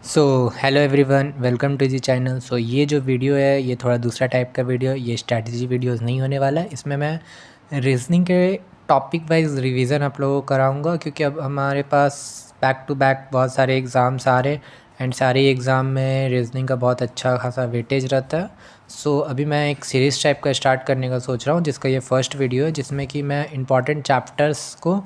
So hello everyone, welcome to the channel. So ये जो video है ये थोड़ा दूसरा टाइप का वीडियो, ये स्ट्रैटेजी वीडियोस नहीं होने वाला है। इसमें मैं रीजनिंग के टॉपिक वाइज रिवीजन आप लोगों को कराऊंगा, क्योंकि अब हमारे पास बैक टू बैक बहुत सारे एग्ज़ाम्स आ रहे हैं एंड सारे एग्ज़ाम में रीजनिंग का बहुत अच्छा खासा वेटेज रहता है। सो अभी मैं एक सीरीज़ टाइप का स्टार्ट करने का सोच रहा हूँ, जिसका ये फर्स्ट वीडियो है, जिसमें कि मैं इंपॉर्टेंट चैप्टर्स को,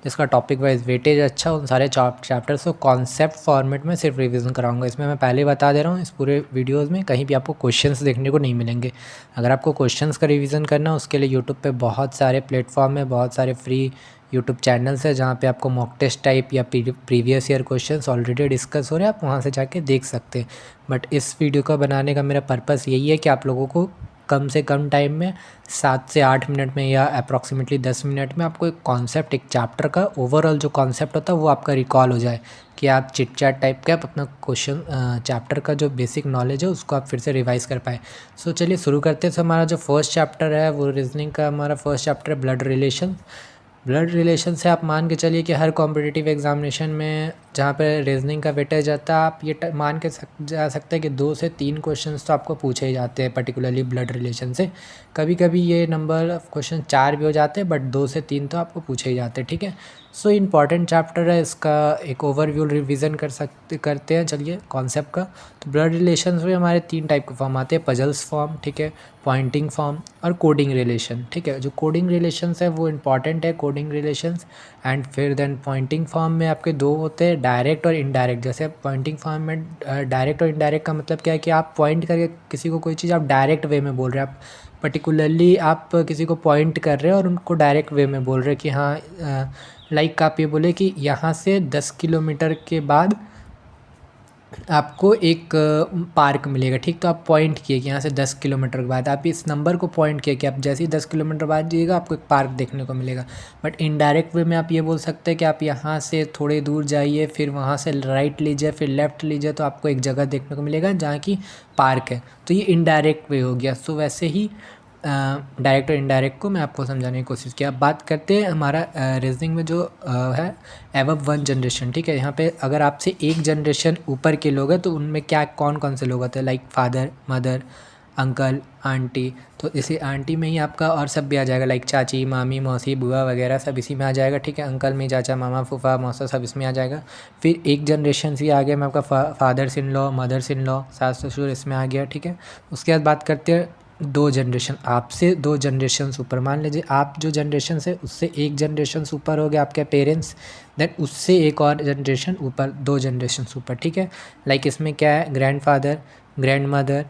जिसका टॉपिक वाइज वेटेज अच्छा, उन सारे चैप्टर्स को कॉन्सेप्ट फॉर्मेट में सिर्फ रिवीजन कराऊंगा। इसमें मैं पहले बता दे रहा हूँ, इस पूरे वीडियोस में कहीं भी आपको क्वेश्चंस देखने को नहीं मिलेंगे। अगर आपको क्वेश्चंस का रिवीजन करना है, उसके लिए यूट्यूब पे बहुत सारे प्लेटफॉर्म है, बहुत सारे फ्री यूट्यूब चैनल्स है, जहाँ पे आपको मॉक टेस्ट टाइप या previous year questions already discuss हो रहे हैं, आप वहाँ से जाके देख सकते हैं। बट इस वीडियो को बनाने का मेरा पर्पस यही है कि आप लोगों को कम से कम टाइम में 7 से 8 मिनट में या अप्रॉक्सीमेटली 10 मिनट में आपको एक कॉन्सेप्ट, एक चैप्टर का ओवरऑल जो कॉन्सेप्ट होता है वो आपका रिकॉल हो जाए, कि आप चिट चैट टाइप के आप अपना क्वेश्चन चैप्टर का जो बेसिक नॉलेज है उसको आप फिर से रिवाइज कर पाए। सो चलिए शुरू करते हैं। तो हमारा जो फर्स्ट चैप्टर है वो रीजनिंग का हमारा फर्स्ट चैप्टर है, ब्लड रिलेशन। ब्लड रिलेशन से आप मान के चलिए कि हर कॉम्पिटिटिव एग्जामिनेशन में जहाँ पे रीजनिंग का वेटेज जाता है, आप ये मान के जा सकते हैं कि 2 से 3 क्वेश्चंस तो आपको पूछे ही जाते हैं, पर्टिकुलरली ब्लड रिलेशन से। कभी कभी ये नंबर क्वेश्चन 4 भी हो जाते हैं, बट 2 से 3 तो आपको पूछे ही जाते हैं, ठीक है। सो इम्पॉर्टेंट चैप्टर है, इसका एक ओवरव्यू रिवीजन करते हैं चलिए कॉन्सेप्ट का। तो ब्लड रिलेशंस में हमारे 3 टाइप के फॉर्म आते हैं, पजल्स फॉर्म, ठीक है, पॉइंटिंग फॉर्म और कोडिंग रिलेशन, ठीक है। जो कोडिंग रिलेशंस है वो इंपॉर्टेंट है, कोडिंग रिलेशंस। एंड फिर देन पॉइंटिंग फॉर्म में आपके 2 होते हैं, डायरेक्ट और इनडायरेक्ट। जैसे पॉइंटिंग फॉर्म में डायरेक्ट और इनडायरेक्ट का मतलब क्या है कि आप पॉइंट करके किसी को कोई चीज़ आप डायरेक्ट वे में बोल रहे हैं, आप पर्टिकुलरली आप किसी को पॉइंट कर रहे हैं और उनको डायरेक्ट वे में बोल रहे हैं कि हाँ, लाइक आप ये बोले कि यहाँ से 10 किलोमीटर के बाद आपको एक पार्क मिलेगा, ठीक। तो आप पॉइंट किए कि यहाँ से 10 किलोमीटर के बाद, आप इस नंबर को पॉइंट किए कि आप जैसे ही 10 किलोमीटर बाद जाइएगा आपको एक पार्क देखने को मिलेगा। बट इनडायरेक्ट वे में आप ये बोल सकते हैं कि आप यहाँ से थोड़े दूर जाइए, फिर वहाँ से राइट लीजिए, फिर लेफ़्ट लीजिए, तो आपको एक जगह देखने को मिलेगा जहाँ की पार्क है। तो ये इनडायरेक्ट वे हो गया। सो वैसे ही डायरेक्ट और इनडायरेक्ट को मैं आपको समझाने की कोशिश किया। अब बात करते हैं हमारा रीजनिंग में जो है एबव 1 जनरेशन, ठीक है। यहाँ पे अगर आपसे एक जनरेशन ऊपर के लोग हैं तो उनमें क्या कौन कौन से लोग होते हैं, like father, mother, uncle, aunty. तो इसी आंटी में ही आपका और सब भी आ जाएगा, लाइक चाची, मामी, मौसी, बुआ वगैरह सब इसी में आ जाएगा, ठीक है। अंकल में चाचा, मामा, फूफा, मौसा सब इसमें आ जाएगा। फिर एक जनरेशन से आ गया मैं आपका fathers in law, mothers in law, सास ससुर इसमें आ गया, ठीक है। उसके बाद बात करते हैं 2 जनरेशन, आपसे 2 जनरेशन ऊपर। मान लीजिए आप जो जनरेशन से उससे एक जनरेशन ऊपर हो गया आपके पेरेंट्स, देन उससे एक और जनरेशन ऊपर, 2 जनरेशन ऊपर, ठीक है। लाइक इसमें क्या है, grand father, grand mother,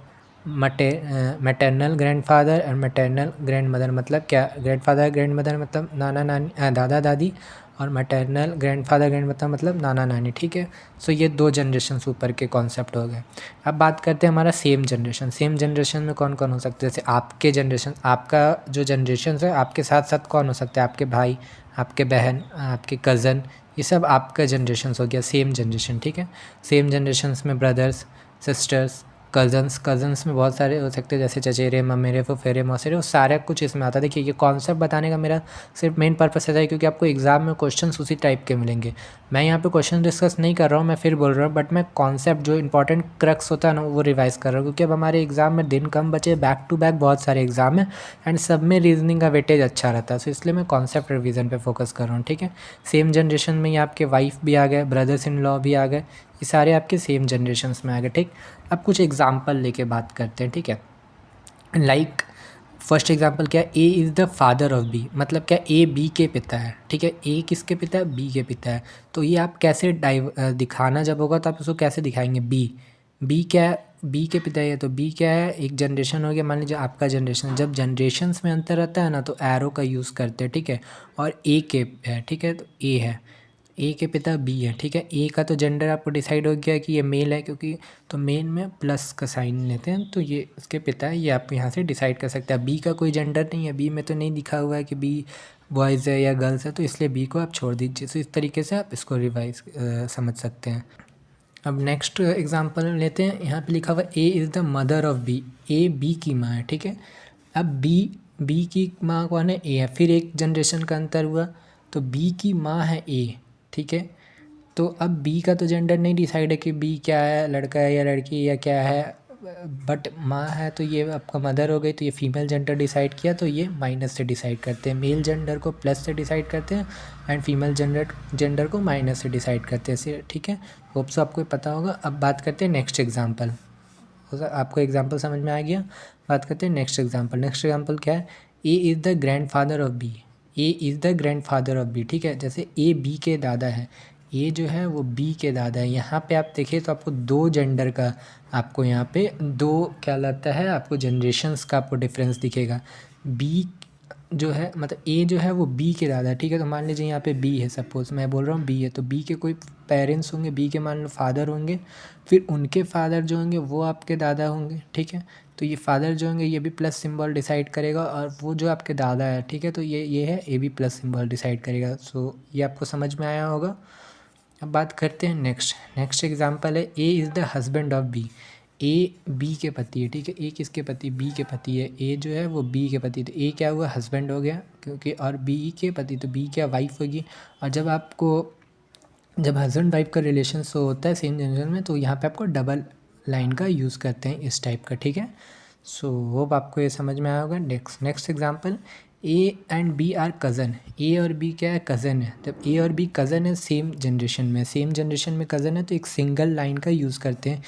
maternal grand father और मैटरनल ग्रैंड मदर। मतलब क्या, ग्रैंड फादर ग्रैंड मदर मतलब नाना नानी, दादा दादी, और maternal grand father grand mother मतलब नाना नानी, ठीक है। सो ये 2 जनरेशन ऊपर के कॉन्सेप्ट हो गए। अब बात करते हैं हमारा सेम जनरेशन। सेम जनरेशन में कौन कौन हो सकते हैं, जैसे आपके जनरेशन, आपका जो जनरेशन है आपके साथ साथ कौन हो सकता है, आपके भाई, आपके बहन, आपके कज़न, ये सब आपका जनरेशन हो गया सेम जनरेशन, ठीक है। सेम जनरेशन्स में ब्रदर्स, सिस्टर्स, कज़न्स में बहुत सारे हो सकते हैं, जैसे चचेरे, ममेरे, फुफेरे, मौसेरे, वो सारा कुछ इसमें आता है। देखिए ये कॉन्सेप्ट बताने का मेरा सिर्फ मेन पर्पस है क्योंकि आपको एग्जाम में क्वेश्चंस उसी टाइप के मिलेंगे। मैं यहाँ पे क्वेश्चन डिस्कस नहीं कर रहा हूँ, मैं फिर बोल रहा हूँ, बट मैं कॉन्सेप्ट जो इंपॉर्टेंट क्रक्स होता है ना वो रिवाइज कर रहा हूँ, क्योंकि अब हमारे एग्जाम में दिन कम बचे, बैक टू बैक बहुत सारे एग्जाम हैं एंड सब में रीजनिंग का वेटेज अच्छा रहता है। सो इसलिए मैं कॉन्सेप्ट रिवीजन पे फोकस कर रहा हूँ, ठीक है। सेम जनरेशन में ही आपके वाइफ भी आ गए, ब्रदर्स इन लॉ भी आ गए, ये सारे आपके सेम जनरेशन्स में आ गए, ठीक। अब कुछ एग्जाम्पल लेके बात करते हैं, ठीक है। लाइक फर्स्ट एग्जाम्पल क्या है, A is the father of B, मतलब क्या, ए बी के पिता है, ठीक है। ए किसके पिता है, बी के पिता है। तो ये आप कैसे दिखाना जब होगा तो आप उसको कैसे दिखाएंगे, बी क्या है, बी के पिता है, तो बी क्या है, एक जनरेशन हो गया। मान लीजिए आपका जनरेशन, जब जनरेशन्स में अंतर रहता है ना तो एरो का यूज़ करते हैं, ठीक है। और ए के है, ठीक है, तो ए है, ए के पिता बी है, ठीक है। ए का तो जेंडर आपको डिसाइड हो गया कि ये मेल है, क्योंकि तो मेल में प्लस का साइन लेते हैं, तो ये इसके पिता है, ये आप यहाँ से डिसाइड कर सकते हैं। बी का कोई जेंडर नहीं है, बी में तो नहीं लिखा हुआ है कि बी बॉयज़ है या गर्ल्स है, तो इसलिए बी को आप छोड़ दीजिए। तो इस तरीके से आप इसको रिवाइज समझ सकते हैं। अब नेक्स्ट एग्जांपल लेते हैं, यहाँ पे लिखा हुआ A is the mother of B, A B की माँ है, ठीक है। अब बी की माँ कौन है, ए है, फिर एक जनरेशन का अंतर हुआ, तो बी की माँ है ए, ठीक है। तो अब बी का तो जेंडर नहीं डिसाइड है कि बी क्या है, लड़का है या लड़की या क्या है, बट माँ है तो ये आपका मदर हो गई, तो ये फीमेल जेंडर डिसाइड किया तो ये माइनस से डिसाइड करते हैं, मेल जेंडर को प्लस से डिसाइड करते हैं एंड फीमेल जेंडर को माइनस से डिसाइड करते हैं ऐसे, ठीक है। होप सो आपको पता होगा। अब बात करते हैं नेक्स्ट एग्जाम्पल। आपको एग्जाम्पल समझ में आ गया। बात करते हैं नेक्स्ट एग्जाम्पल। नेक्स्ट एग्जाम्पल क्या है, A is the grandfather of B. A is the grandfather of B, ठीक है। जैसे ए बी के दादा है, ए जो है वो बी के दादा है। यहाँ पे आप देखिए तो आपको दो जेंडर का, आपको यहाँ पे दो क्या लगता है, आपको जनरेशन्स का आपको डिफरेंस दिखेगा। बी जो है मतलब ए जो है वो बी के दादा है, ठीक है। तो मान लीजिए यहाँ पे बी है, सपोज़ मैं बोल रहा हूँ बी है, तो बी के कोई पेरेंट्स होंगे, बी के मान लो फादर होंगे, फिर उनके फादर जो होंगे वो आपके दादा होंगे, ठीक है। तो ये फादर जो होंगे ये भी प्लस सिंबल डिसाइड करेगा, और वो जो आपके दादा है, ठीक है, तो ये है ए भी प्लस सिंबल डिसाइड करेगा। सो ये आपको समझ में आया होगा। अब बात करते हैं नेक्स्ट एग्जांपल है, A is the husband of B. A B के पति है, ठीक है। ए किसके पति, बी के पति है। ए जो है वो बी के पति, तो ए क्या हुआ, हस्बैंड हो गया, क्योंकि और बी के पति, तो बी क्या, वाइफ होगी। और जब हस्बैंड वाइफ का रिलेशन शो होता है सेम जनरेशन में, तो यहाँ पे आपको डबल लाइन का यूज़ करते हैं इस टाइप का, ठीक है। सो होप आपको ये समझ में आया होगा। Next example, A and B are cousin. A और बी क्या है, कज़न है। जब ए और बी कज़न है सेम जनरेशन में कज़न है, तो एक सिंगल लाइन का यूज़ करते हैं।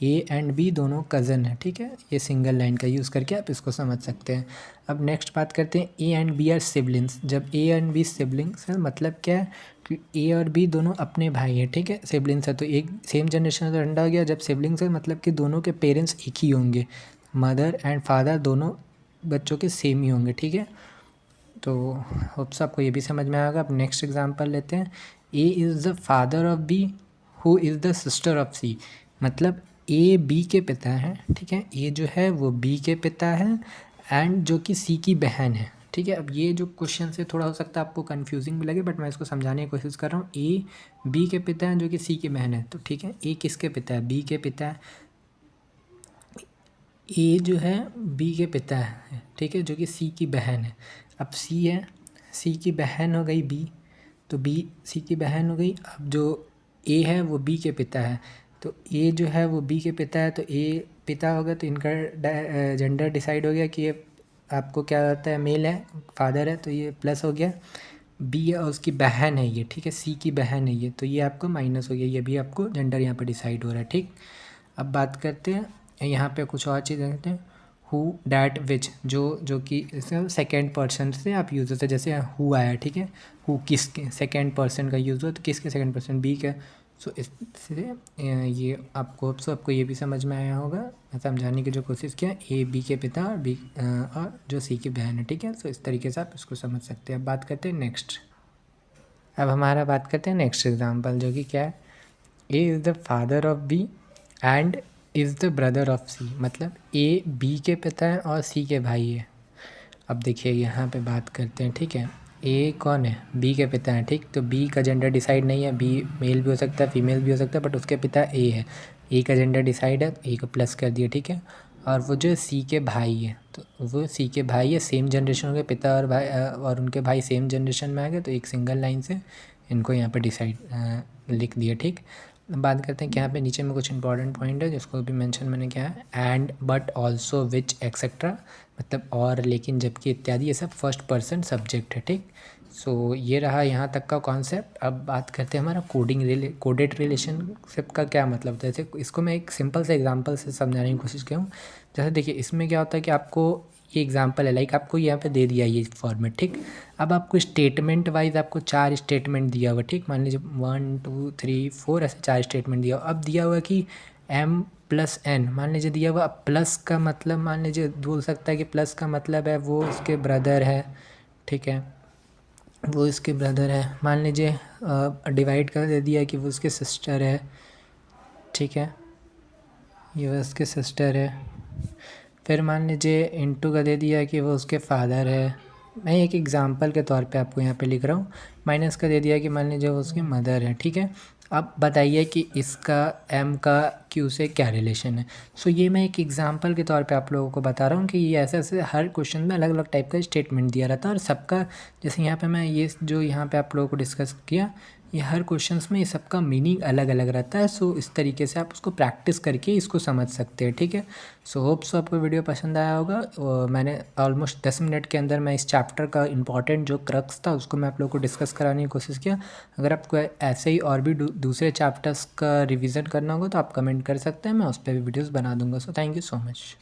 ए एंड बी दोनों कज़न है, ठीक है। ये सिंगल लाइन का यूज़ करके आप इसको समझ सकते हैं। अब नेक्स्ट बात करते हैं, A and B are siblings. जब ए एंड बी सिबलिंग्स है, मतलब क्या है कि ए और बी दोनों अपने भाई हैं, ठीक है। सिबलिंग्स है तो एक सेम जनरेशन का अंडा हो गया। जब सिबलिंग्स है मतलब कि दोनों के पेरेंट्स एक ही होंगे, मदर एंड फादर दोनों बच्चों के सेम ही होंगे, ठीक है। तो होप्स आपको ये भी समझ में आएगा। अब नेक्स्ट एग्जांपल लेते हैं, A is the father of B who is the sister of C. मतलब ए बी के पिता हैं, ठीक है। ए जो है वो बी के पिता है एंड जो कि सी की बहन है, ठीक है। अब ये जो क्वेश्चन से थोड़ा हो सकता है आपको कंफ्यूजिंग भी लगे, बट मैं इसको समझाने की कोशिश कर रहा हूँ। ए बी के पिता हैं जो कि सी की बहन है, तो ठीक है। ए किसके पिता है, बी के पिता है। ए जो है बी के पिता है, ठीक है, जो कि सी की बहन है। अब सी है, सी की बहन हो गई बी, तो बी सी की बहन हो गई। अब जो ए है वो बी के पिता है, तो ए जो है वो बी के पिता है, तो ए पिता हो गया, तो इनका जेंडर डिसाइड हो गया कि ये आपको क्या होता है, मेल है, फादर है, तो ये प्लस हो गया। बी और उसकी बहन है ये, ठीक है, सी की बहन है ये, तो ये आपको माइनस हो गया। ये भी आपको जेंडर यहाँ पे डिसाइड हो रहा है, ठीक। अब बात करते हैं यहाँ पे कुछ और चीज़ देखते हैं, हु डैट विच, जो कि सेकेंड पर्सन से आप यूज़ होते हैं। जैसे हु आया, ठीक है, हु किसके सेकेंड पर्सन का यूज़ हो, तो किसके सेकेंड पर्सन, बी का। सो इससे ये आपको ये भी समझ में आया होगा। मैं समझाने की जो कोशिश किया, ए बी के पिता और बी और जो सी की बहन है, ठीक है। सो इस तरीके से आप इसको समझ सकते हैं। अब बात करते हैं नेक्स्ट। अब हमारा बात करते हैं नेक्स्ट एग्जाम्पल, जो कि क्या है, A is the father of B and is the brother of C. मतलब ए बी के पिता है और सी के भाई है। अब देखिए यहाँ पे बात करते हैं, ठीक है। ए कौन है, बी के पिता है, ठीक। तो बी का जेंडर डिसाइड नहीं है, बी मेल भी हो सकता है फीमेल भी हो सकता है, बट उसके पिता ए है। ए का जेंडर डिसाइड है, ए को प्लस कर दिया, ठीक है। और वो जो सी के भाई है, तो वो सी के भाई है, सेम जनरेशन हो गए, पिता और भाई और उनके भाई सेम जनरेशन में आ गए, तो एक सिंगल लाइन से इनको यहाँ पे डिसाइड लिख दिया, ठीक। बात करते हैं कि यहाँ पे नीचे में कुछ इंपॉर्टेंट पॉइंट है जिसको भी मेंशन मैंने किया है, and but also which etcetera, मतलब और लेकिन जबकि इत्यादि, ये सब फर्स्ट पर्सन सब्जेक्ट है, ठीक। सो ये रहा यहाँ तक का कॉन्सेप्ट। अब बात करते हैं हमारा कोडेड रिलेशनशिप का क्या मतलब होता है। जैसे इसको मैं एक सिंपल से एग्जांपल से समझाने की कोशिश किया हूँ। जैसे देखिए इसमें क्या होता है कि आपको ये एग्जांपल है, लाइक आपको यहाँ पे दे दिया ये फॉर्मेट, ठीक। अब आपको स्टेटमेंट वाइज आपको 4 स्टेटमेंट दिया हुआ, ठीक। मान लीजिए 1 2 3 4 ऐसे 4 स्टेटमेंट दिया हुआ। अब दिया हुआ कि m प्लस n, मान लीजिए दिया हुआ। अब प्लस का मतलब मान लीजिए बोल सकता है कि प्लस का मतलब है वो उसके ब्रदर है, ठीक है, वो इसके ब्रदर है। मान लीजिए डिवाइड कर दे दिया कि वो उसके सिस्टर है, ठीक है, ये वो उसके सिस्टर है। फिर मान लीजिए इंटू का दे दिया कि वो उसके फादर है। मैं एक एग्जांपल के तौर पे आपको यहाँ पे लिख रहा हूँ। माइनस का दे दिया कि मान लीजिए वो उसकी मदर है, ठीक है। अब बताइए कि इसका एम का क्यू से क्या रिलेशन है। सो ये मैं एक एग्जांपल के तौर पे आप लोगों को बता रहा हूँ कि ये ऐसे ऐसे हर क्वेश्चन में अलग अलग टाइप का स्टेटमेंट दिया रहता है, और सबका जैसे यहाँ पे मैं ये जो यहाँ पे आप लोगों को डिस्कस किया ये हर क्वेश्चंस में ये सबका मीनिंग अलग अलग रहता है। सो इस तरीके से आप उसको प्रैक्टिस करके इसको समझ सकते हैं, ठीक है। सो होप्स आपको वीडियो पसंद आया होगा। मैंने ऑलमोस्ट 10 मिनट के अंदर मैं इस चैप्टर का इंपॉर्टेंट जो क्रक्स था उसको मैं आप लोगों को डिस्कस कराने की कोशिश किया। अगर आपको ऐसे ही और भी दूसरे चैप्टर्स का रिविज़न करना होगा तो आप कमेंट कर सकते हैं, मैं उस पर भी वीडियोज़ बना दूँगा। So thank you so much.